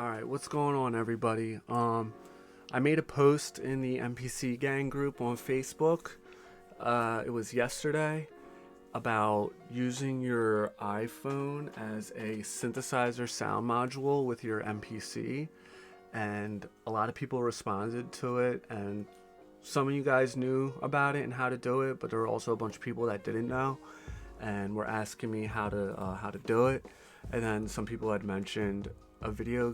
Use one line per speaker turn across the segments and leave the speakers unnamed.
Alright, what's going on, everybody? I made a post in the MPC gang group on Facebook. It was yesterday about using your iPhone as a synthesizer sound module with your MPC, and a lot of people responded to it, and some of you guys knew about it and how to do it, but there were also a bunch of people that didn't know and were asking me how to do it. And then some people had mentioned a video,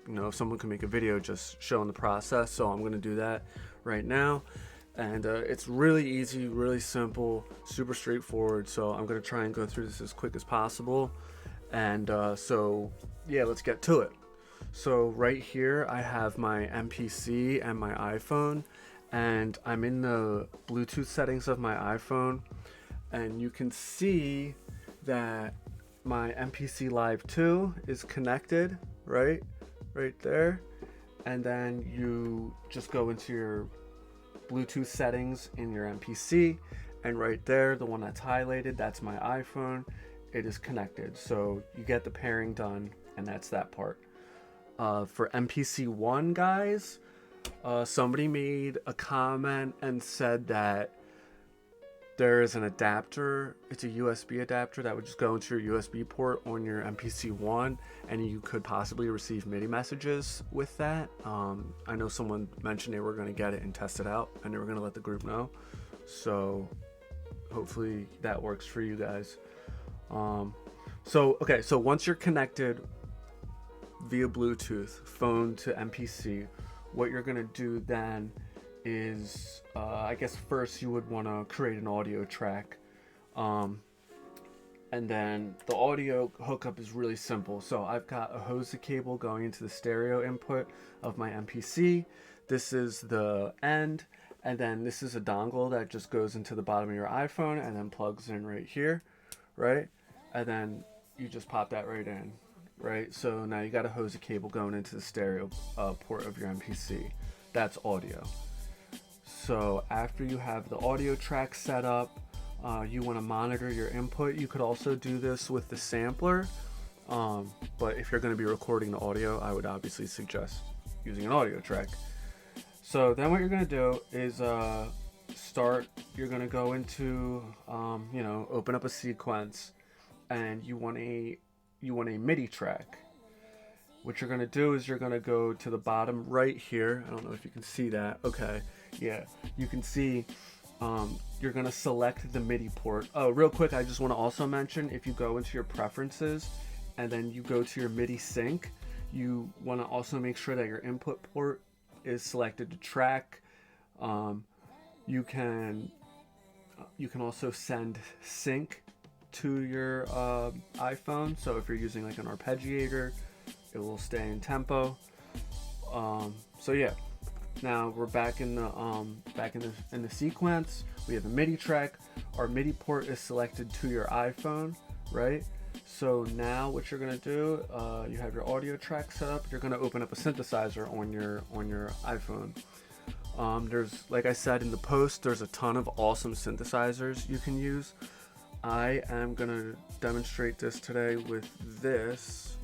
if someone can make a video just showing the process, so I'm going to do that right now. And it's really easy, really simple, super straightforward, so I'm going to try and go through this as quick as possible. And so yeah, let's get to it. So right here I have my MPC and my iPhone, and I'm in the Bluetooth settings of my iPhone, and you can see that my MPC Live 2 is connected right there. And then you just go into your Bluetooth settings in your MPC, and right there, the one that's highlighted, that's my iPhone. It is connected, so you get the pairing done, and that's that part. For MPC One, guys, somebody made a comment and said that there is an adapter. It's a USB adapter that would just go into your USB port on your MPC One, and you could possibly receive MIDI messages with that. I know someone mentioned they were going to get it and test it out, and they were going to let the group know. So hopefully that works for you guys. So once you're connected via Bluetooth, phone to MPC, what you're going to do then is, I guess first you would want to create an audio track, and then the audio hookup is really simple. So I've got a hose cable going into the stereo input of my MPC. This is the end, and then this is a dongle that just goes into the bottom of your iPhone and then plugs in right here, right? And then you just pop that right in, right? So now you got a hose cable going into the stereo port of your MPC. That's audio. So after you have the audio track set up, you want to monitor your input. You could also do this with the sampler, but if you're going to be recording the audio, I would obviously suggest using an audio track. So then what you're going to do is you're going to go into, open up a sequence, and you want a MIDI track. What you're going to do is you're going to go to the bottom right here. I don't know if you can see that. Okay. Yeah, you can see you're going to select the MIDI port. Oh, real quick, I just want to also mention, if you go into your preferences and then you go to your MIDI sync, you want to also make sure that your input port is selected to track. You can also send sync to your iPhone. So if you're using like an arpeggiator, it will stay in tempo. So yeah. Now we're back in the sequence. We have a MIDI track. Our MIDI port is selected to your iPhone, right? So now what you're gonna do, you have your audio track set up. You're gonna open up a synthesizer on your iPhone. There's, like I said in the post, there's a ton of awesome synthesizers you can use. I am gonna demonstrate this today with this.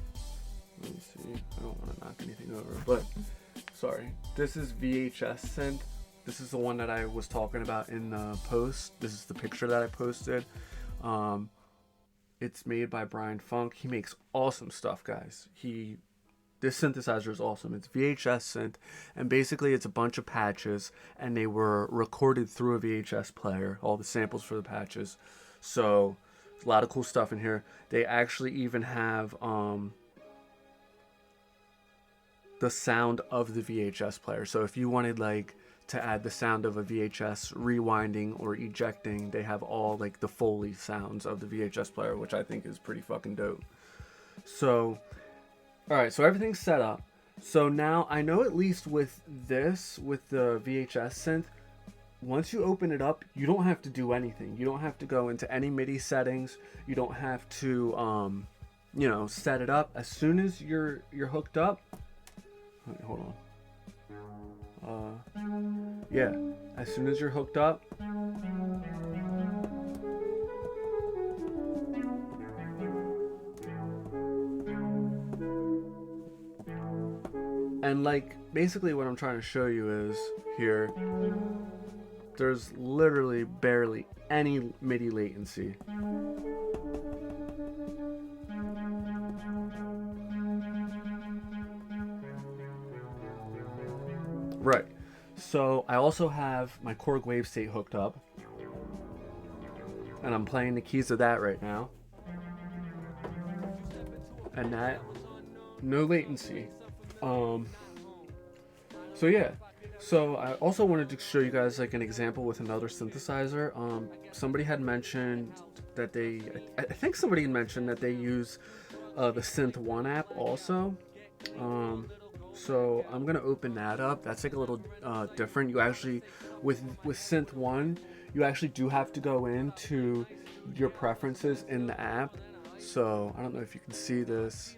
Let me see. I don't want to knock anything over, but. Sorry, this is VHS Scent. This is the one that I was talking about in the post. This is the picture that I posted. It's made by Brian Funk. He makes awesome stuff, guys. This synthesizer is awesome. It's VHS Scent, and basically it's a bunch of patches, and they were recorded through a VHS player, all the samples for the patches. So there's a lot of cool stuff in here. They actually even have the sound of the VHS player. So if you wanted like to add the sound of a VHS rewinding or ejecting, they have all like the Foley sounds of the VHS player, which I think is pretty fucking dope. So alright, so everything's set up. So now I know, at least with the VHS synth, once you open it up, you don't have to do anything. You don't have to go into any MIDI settings. You don't have to set it up. As soon as you're hooked up, hold on. Yeah, as soon as you're hooked up, And like basically what I'm trying to show you is here, there's literally barely any MIDI latency. Right. So I also have my Korg wave state hooked up, and I'm playing the keys of that right now. And that, no latency. So yeah. So I also wanted to show you guys like an example with another synthesizer. Somebody had mentioned that I think somebody had mentioned that they use the Synth One app also. So I'm gonna open that up. That's like a little different. You actually, with Synth One, you actually do have to go into your preferences in the app. So I don't know if you can see this.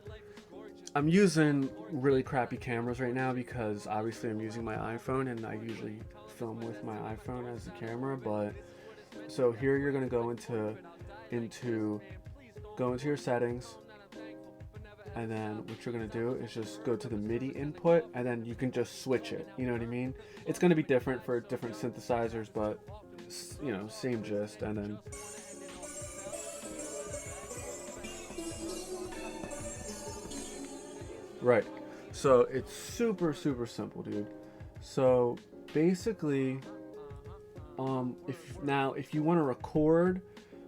I'm using really crappy cameras right now because obviously I'm using my iPhone, and I usually film with my iPhone as the camera. But so here you're gonna go into your settings, and then what you're gonna do is just go to the MIDI input, and then you can just switch it. You know what I mean? It's gonna be different for different synthesizers, but you know, same gist. And then right. So it's super simple, dude. So basically, if you want to record,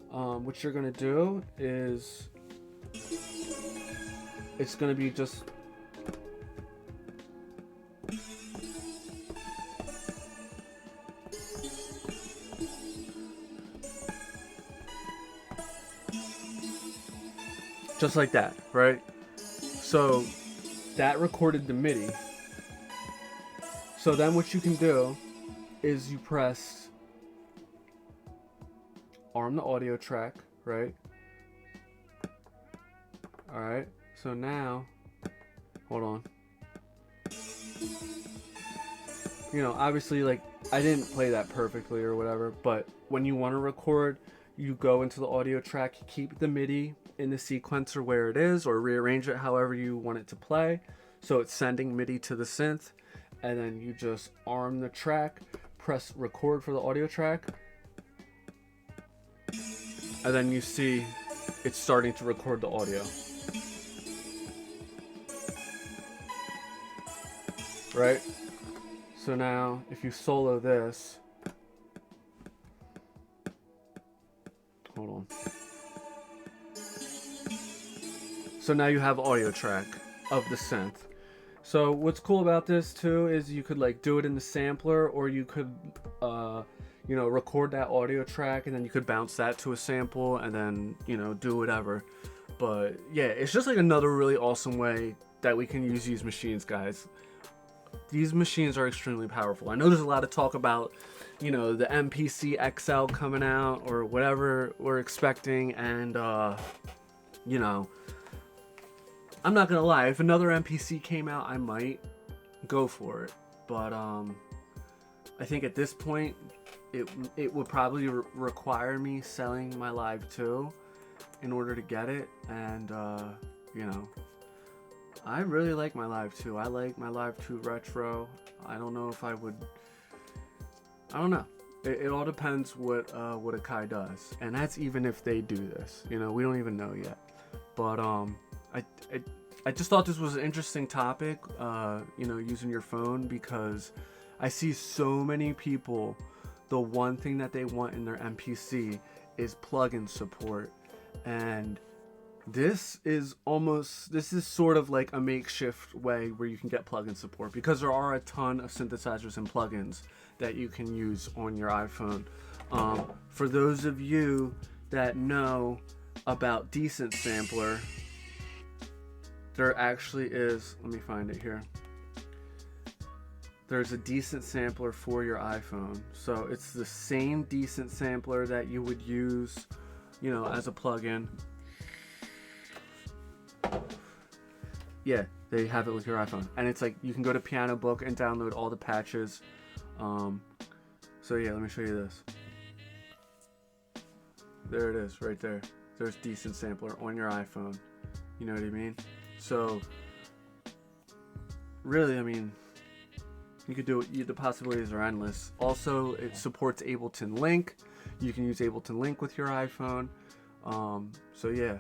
what you're gonna do is it's gonna be just like that, right? So that recorded the MIDI. So then what you can do is you press arm the audio track, right? All right. So now, hold on. You know, obviously, like, I didn't play that perfectly or whatever, but when you want to record, you go into the audio track, keep the MIDI in the sequencer where it is, or rearrange it however you want it to play. So it's sending MIDI to the synth, and then you just arm the track, press record for the audio track, and then you see it's starting to record the audio. Right? So now, if you solo this, hold on. So now you have audio track of the synth. So what's cool about this too is you could like do it in the sampler, or you could, you know, record that audio track and then you could bounce that to a sample and then, you know, do whatever. But yeah, it's just like another really awesome way that we can use these machines, guys. These machines are extremely powerful. I know there's a lot of talk about, you know, the MPC XL coming out or whatever we're expecting, and you know, I'm not gonna lie, if another MPC came out, I might go for it. But I think at this point, it would probably require me selling my Live 2 in order to get it, and you know, I really like my Live 2. I like my Live 2 Retro. I don't know if I would. I don't know. It all depends what Akai does, and that's even if they do this. You know, we don't even know yet. But I just thought this was an interesting topic. You know, using your phone, because I see so many people. The one thing that they want in their MPC is plugin support, and this is sort of like a makeshift way where you can get plugin support, because there are a ton of synthesizers and plugins that you can use on your iPhone. For those of you that know about Decent Sampler, there actually is, let me find it here. There's a Decent Sampler for your iPhone. So it's the same Decent Sampler that you would use, you know, as a plugin. Yeah, they have it with your iPhone, and it's like you can go to Piano Book and download all the patches. So yeah, let me show you this. There it is, right there. There's Decent Sampler on your iPhone. You know what I mean? So really, I mean, you could do it. The possibilities are endless. Also, it supports Ableton Link. You can use Ableton Link with your iPhone. So yeah,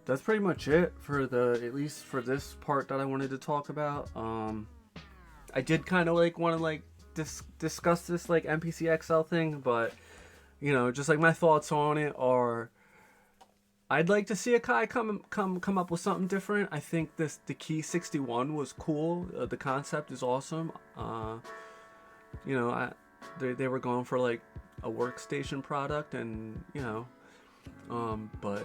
that's pretty much it for at least for this part that I wanted to talk about. I did kind of like want to like discuss this like MPC XL thing, but you know, just like my thoughts on it are, I'd like to see Akai come up with something different. I think the Key 61 was cool. The concept is awesome. You know, they were going for like a workstation product, and you know, but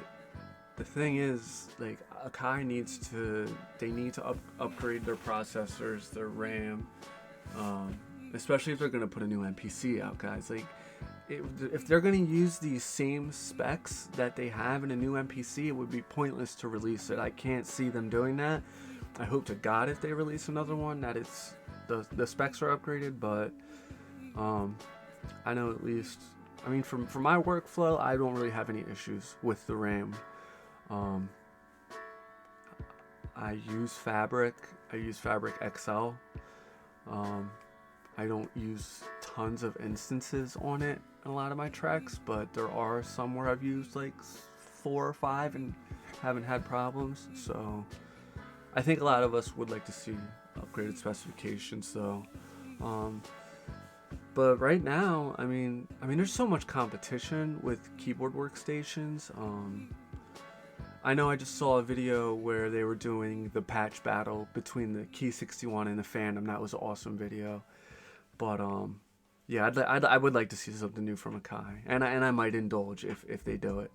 the thing is, like, Akai needs to upgrade their processors, their RAM, especially if they're gonna put a new MPC out, guys. Like, if they're going to use these same specs that they have in a new MPC, it would be pointless to release it. I can't see them doing that. I hope to God if they release another one that it's the specs are upgraded, but I know at least, I mean, for my workflow, I don't really have any issues with the RAM. I use Fabric XL. I don't use tons of instances on it in a lot of my tracks, but there are some where I've used like 4 or 5 and haven't had problems. So I think a lot of us would like to see upgraded specifications though. But right now, I mean there's so much competition with keyboard workstations. I know I just saw a video where they were doing the patch battle between the Key 61 and the Phantom. That was an awesome video. But yeah, I would like to see something new from Akai, and I might indulge if they do it.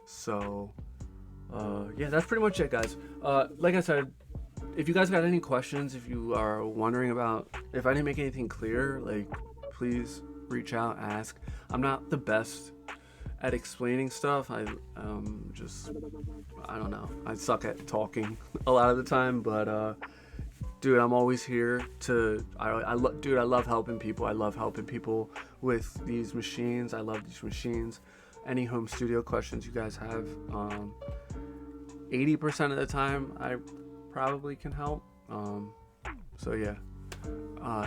So yeah, that's pretty much it, guys. Like I said, if you guys got any questions, if you are wondering about if I didn't make anything clear, like, please reach out, ask. I'm not the best at explaining stuff. I don't know. I suck at talking a lot of the time, but dude, I'm always here to. Dude, I love helping people. I love helping people with these machines. I love these machines. Any home studio questions you guys have, 80% of the time, I probably can help. So yeah,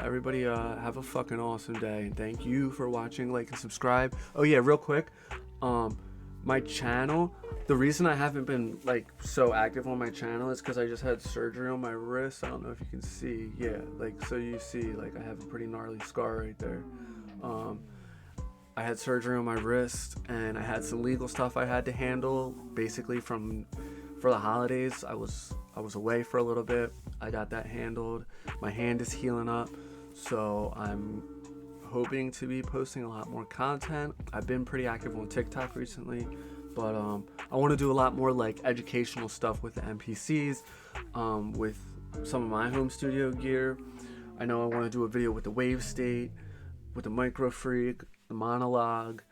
everybody, have a fucking awesome day, and thank you for watching. Like and subscribe. Oh yeah, real quick, my channel. The reason I haven't been like so active on my channel is because I just had surgery on my wrist. I don't know if you can see. Yeah, like, so you see, like, I have a pretty gnarly scar right there. I had surgery on my wrist, and I had some legal stuff I had to handle. Basically, for the holidays, I was away for a little bit. I got that handled. My hand is healing up, so I'm hoping to be posting a lot more content. I've been pretty active on TikTok recently, but I want to do a lot more like educational stuff with the MPCs, with some of my home studio gear. I know I want to do a video with the Wave State, with the Micro Freak, the Monologue.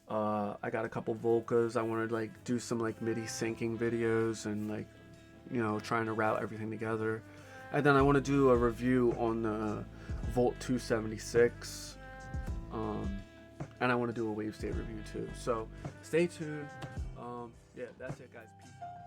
I got a couple Volcas. I want to like do some like MIDI syncing videos and, like, you know, trying to route everything together. And then I want to do a review on the Volt 276. And I want to do a Wave State review too. So stay tuned. Yeah, that's it, guys. Peace out.